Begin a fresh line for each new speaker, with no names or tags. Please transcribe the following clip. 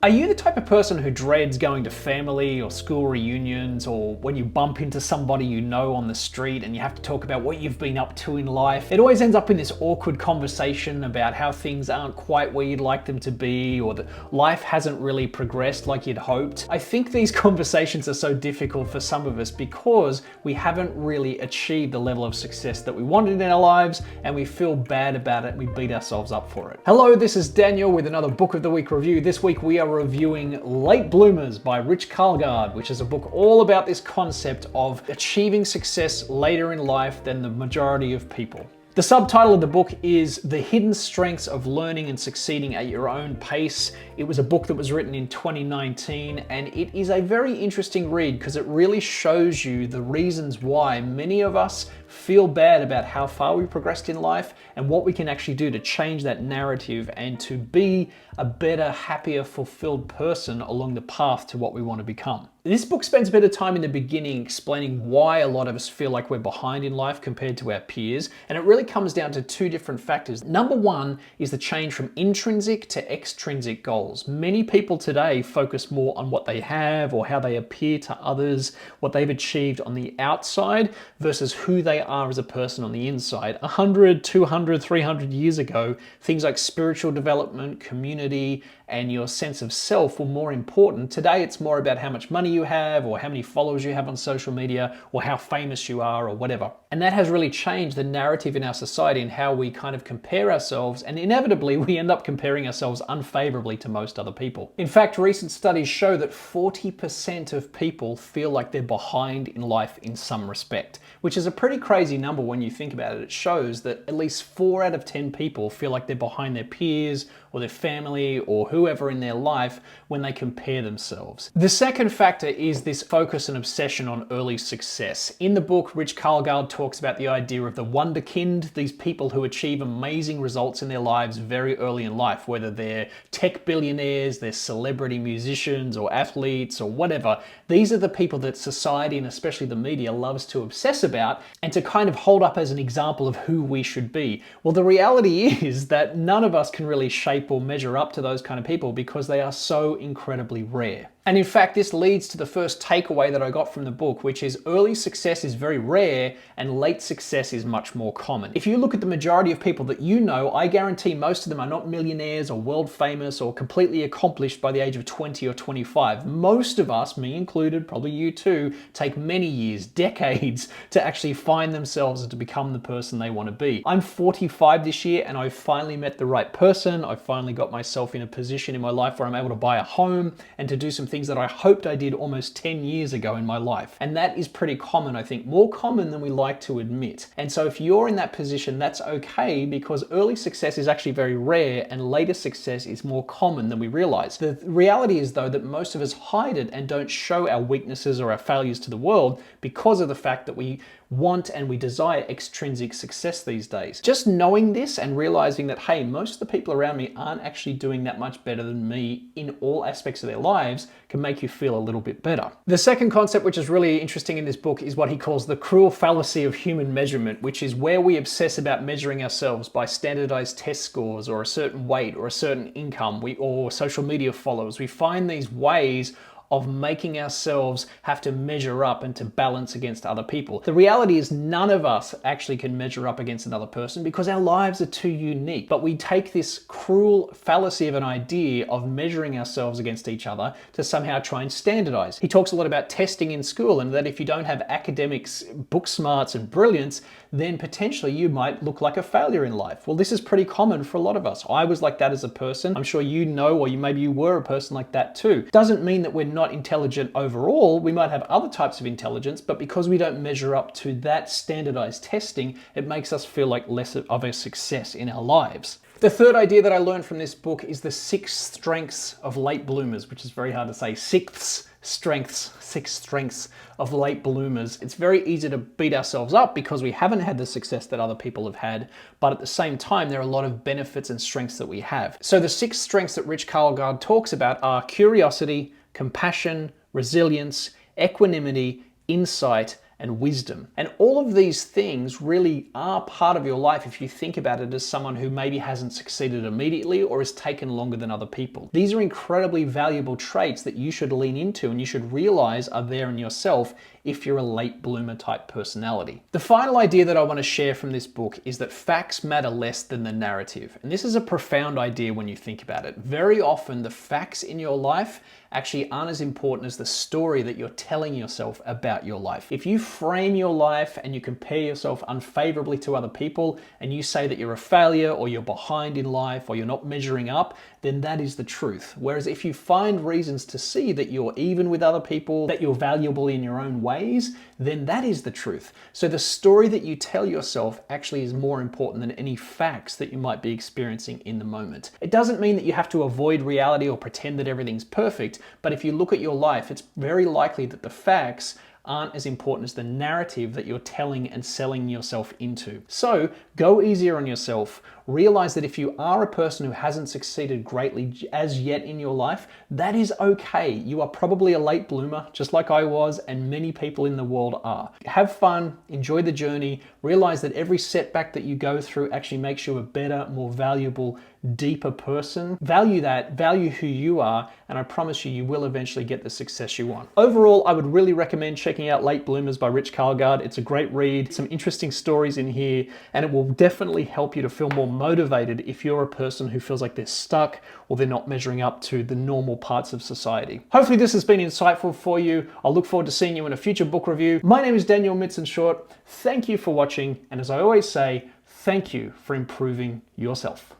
Are you the type of person who dreads going to family or school reunions, or when you bump into somebody you know on the street and you have to talk about what you've been up to in life? It always ends up in this awkward conversation about how things aren't quite where you'd like them to be, or that life hasn't really progressed like you'd hoped. I think these conversations are so difficult for some of us because we haven't really achieved the level of success that we wanted in our lives, and we feel bad about it and we beat ourselves up for it. Hello, this is Daniel with another Book of the Week review. This week we are reviewing Late Bloomers by Rich Karlgaard, which is a book all about this concept of achieving success later in life than the majority of people. The subtitle of the book is The Hidden Strengths of Learning and Succeeding at Your Own Pace. It was a book that was written in 2019, and it is a very interesting read because it really shows you the reasons why many of us feel bad about how far we progressed in life and what we can actually do to change that narrative and to be a better, happier, fulfilled person along the path to what we want to become. This book spends a bit of time in the beginning explaining why a lot of us feel like we're behind in life compared to our peers, and it really comes down to two different factors. Number one is the change from intrinsic to extrinsic goals. Many people today focus more on what they have or how they appear to others, what they've achieved on the outside versus who they are as a person on the inside. 100, 200, 300 years ago, things like spiritual development, community, and your sense of self were more important. Today, it's more about how much money you have or how many followers you have on social media or how famous you are or whatever. And that has really changed the narrative in our society and how we kind of compare ourselves, and inevitably we end up comparing ourselves unfavorably to most other people. In fact, recent studies show that 40% of people feel like they're behind in life in some respect, which is a pretty crazy number when you think about it. It shows that at least 4 out of 10 people feel like they're behind their peers or their family or whoever in their life when they compare themselves. The second factor is this focus and obsession on early success. In the book, Rich Karlgaard talks about the idea of the wunderkind, these people who achieve amazing results in their lives very early in life, whether they're tech billionaires, they're celebrity musicians or athletes or whatever. These are the people that society and especially the media loves to obsess about and to kind of hold up as an example of who we should be. Well, the reality is that none of us can really shape or measure up to those kind of people because they are so incredibly rare. And in fact, this leads to the first takeaway that I got from the book, which is early success is very rare and late success is much more common. If you look at the majority of people that you know, I guarantee most of them are not millionaires or world famous or completely accomplished by the age of 20 or 25. Most of us, me included, probably you too, take many years, decades to actually find themselves and to become the person they want to be. I'm 45 this year and I've finally met the right person. I've finally got myself in a position in my life where I'm able to buy a home and to do some things that I hoped I did almost 10 years ago in my life. And that is pretty common, I think, more common than we like to admit. And so if you're in that position, that's okay, because early success is actually very rare and later success is more common than we realize. The reality is, though, that most of us hide it and don't show our weaknesses or our failures to the world because of the fact that we want and we desire extrinsic success these days. Just knowing this and realizing that, hey, most of the people around me aren't actually doing that much better than me in all aspects of their lives can make you feel a little bit better. The second concept, which is really interesting in this book, is what he calls the cruel fallacy of human measurement, which is where we obsess about measuring ourselves by standardized test scores or a certain weight or a certain income or social media followers. We find these ways of making ourselves have to measure up and to balance against other people. The reality is none of us actually can measure up against another person because our lives are too unique. But we take this cruel fallacy of an idea of measuring ourselves against each other to somehow try and standardize. He talks a lot about testing in school and that if you don't have academics, book smarts and brilliance, then potentially you might look like a failure in life. Well, this is pretty common for a lot of us. I was like that as a person. I'm sure you know, or maybe you were a person like that too. Doesn't mean that we're not intelligent overall. We might have other types of intelligence, but because we don't measure up to that standardized testing, it makes us feel like less of a success in our lives. The third idea that I learned from this book is the 6 strengths of late bloomers, which is very hard to say. 6 strengths of late bloomers. It's very easy to beat ourselves up because we haven't had the success that other people have had, but at the same time, there are a lot of benefits and strengths that we have. So the 6 strengths that Rich Karlgaard talks about are curiosity, compassion, resilience, equanimity, insight, and wisdom. And all of these things really are part of your life if you think about it as someone who maybe hasn't succeeded immediately or has taken longer than other people. These are incredibly valuable traits that you should lean into and you should realize are there in yourself if you're a late bloomer type personality. The final idea that I want to share from this book is that facts matter less than the narrative. And this is a profound idea when you think about it. Very often the facts in your life actually aren't as important as the story that you're telling yourself about your life. If you frame your life and you compare yourself unfavorably to other people and you say that you're a failure or you're behind in life or you're not measuring up, then that is the truth. Whereas if you find reasons to see that you're even with other people, that you're valuable in your own ways, then that is the truth. So the story that you tell yourself actually is more important than any facts that you might be experiencing in the moment. It doesn't mean that you have to avoid reality or pretend that everything's perfect, but if you look at your life, it's very likely that the facts aren't as important as the narrative that you're telling and selling yourself into. So go easier on yourself. Realize that if you are a person who hasn't succeeded greatly as yet in your life, that is okay. You are probably a late bloomer, just like I was, and many people in the world are. Have fun, enjoy the journey, realize that every setback that you go through actually makes you a better, more valuable, deeper person. Value that, value who you are, and I promise you, you will eventually get the success you want. Overall, I would really recommend checking out Late Bloomers by Rich Karlgaard. It's a great read, some interesting stories in here, and it will definitely help you to feel more motivated if you're a person who feels like they're stuck or they're not measuring up to the normal parts of society. Hopefully this has been insightful for you. I'll look forward to seeing you in a future book review. My name is Daniel Midson-Short. Thank you for watching, and as I always say, thank you for improving yourself.